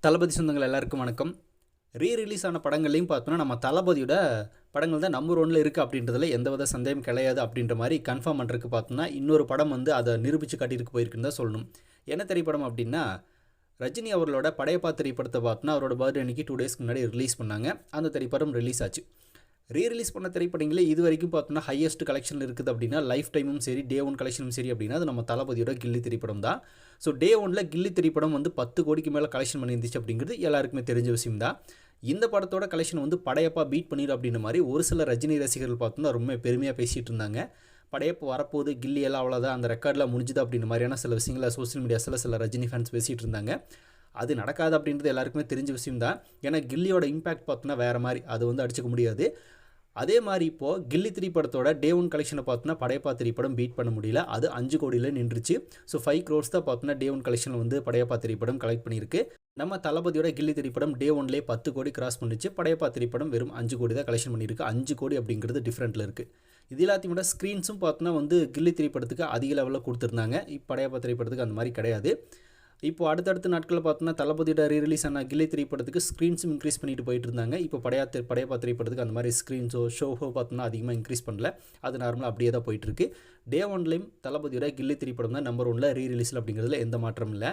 தளபதி சொந்தங்கள் எல்லாருக்கும் வணக்கம். ரிலீஸ் ஆன படங்கள்லையும் பார்த்தோன்னா நம்ம தளபதியோட படங்கள் தான் நம்பர் ஒன்ல இருக்குது அப்படின்றதுல எந்தவித சந்தேகம் கிடையாது அப்படின்ற மாதிரி கன்ஃபார்ம் பண்ணுறதுக்கு பார்த்தோன்னா இன்னொரு படம் வந்து அதை நிரூபித்து காட்டியிருக்கு போயிருக்குன்னு தான் சொல்லணும். என்ன திரைப்படம் அப்படின்னா ரஜினி அவர்களோட படையப்பா திரைப்படத்தை பார்த்தோன்னா அவரோட பர்த்டே அன்றைக்கி 2 டேஸ்க்கு முன்னாடி ரிலீஸ் பண்ணாங்க. அந்த திரைப்படம் ரிலீஸ் ஆச்சு. ரிலீஸ் பண்ண திரைப்படங்களே இது வரைக்கும் பார்த்தோன்னா ஹையஸ்ட் கலெக்ஷன் இருக்குது அப்படின்னா லைஃப் டைமும் சரி டே ஒன் கலெக்ஷனும் சரி அப்படின்னா அது நம்ம தளபதியோட கில்லி திரைப்படம் தான். ஸோ டே ஒன்ல கில்லி திரைப்படம் வந்து 10 கோடிக்கு மேலே கலெக்ஷன் பண்ணியிருந்துச்சு அப்படிங்கிறது எல்லாருக்குமே தெரிஞ்ச விஷயம் தான். இந்த படத்தோட கலெக்ஷன் வந்து படையப்பா பீட் பண்ணிடும் அப்படின்ற மாதிரி ஒரு சில ரஜினி ரசிகர்கள் பார்த்தோன்னா ரொம்ப பெருமையாக பேசிகிட்டு இருந்தாங்க. படையப்பா வரப்போகுது, கில்லி எல்லாம் அவ்வளோதான், அந்த ரெக்கார்டில் முடிஞ்சுது அப்படின்ற மாதிரியான சில விஷயங்களை சோஷியல் மீடியாஸில் சில ரஜினி ஃபேன்ஸ் பேசிகிட்டு இருந்தாங்க. அது நடக்காது அப்படின்றது எல்லாருக்குமே தெரிஞ்ச விஷயம் தான். ஏன்னா கில்லியோட இம்பேக்ட் பார்த்தோன்னா வேறு மாதிரி, அது வந்து அடிச்சுக்க முடியாது. அதே மாதிரி இப்போது கில்லி திரைப்படத்தோட டே ஒன் கலெக்ஷனை பார்த்தோன்னா படையப்பா திரைப்படம் பீட் பண்ண முடியல. அது 5 கோடியில் நின்றுச்சு. ஸோ 5 crores தான் பார்த்தோன்னா டே ஒன் கலெக்ஷனில் வந்து படையப்பா திரைப்படம் கலெக்ட் பண்ணியிருக்கு. நம்ம தளபதியோட கில்லி திரைப்படம் டே ஒன்லேயே 10 கோடி கிராஸ் பண்ணிச்சு. படையப்பா திரைப்படம் வெறும் 5 கோடி தான் கலெக்ஷன் பண்ணியிருக்கு. 5 கோடி அப்படிங்கிறது டிஃப்ரெண்ட்டில் இருக்குது. இது எல்லாத்தையும் விட ஸ்க்ரீன்ஸும் பார்த்தோன்னா வந்து கில்லி திரைப்படத்துக்கு அதிக லெவலில் கொடுத்துருந்தாங்க. இப்போ படையப்பா திரைப்படத்துக்கு அந்த மாதிரி கிடையாது. இப்போ அடுத்தடுத்த நாட்களில் பார்த்தோன்னா தளபதியோட ரிலீஸ் ஆன கில்லி திரைப்படத்துக்கு ஸ்க்ரீன்ஸும் இன்க்ரீஸ் பண்ணிட்டு போயிட்டு இருந்தாங்க. இப்போ படையப்பா திரைப்படத்துக்கு அந்த மாதிரி ஷோவோ பார்த்தோன்னா அதிகமாக இன்க்ரீஸ் பண்ணல. அது நார்மலாக அப்படியே தான் போயிட்டுருக்கு. டே ஒன்லேயும் தளபதியோட கில்லி திரைப்படம் தான் நம்பர் ஒன்ல ரிலீஸில் அப்படிங்கிறதுல எந்த மாற்றம் இல்லை.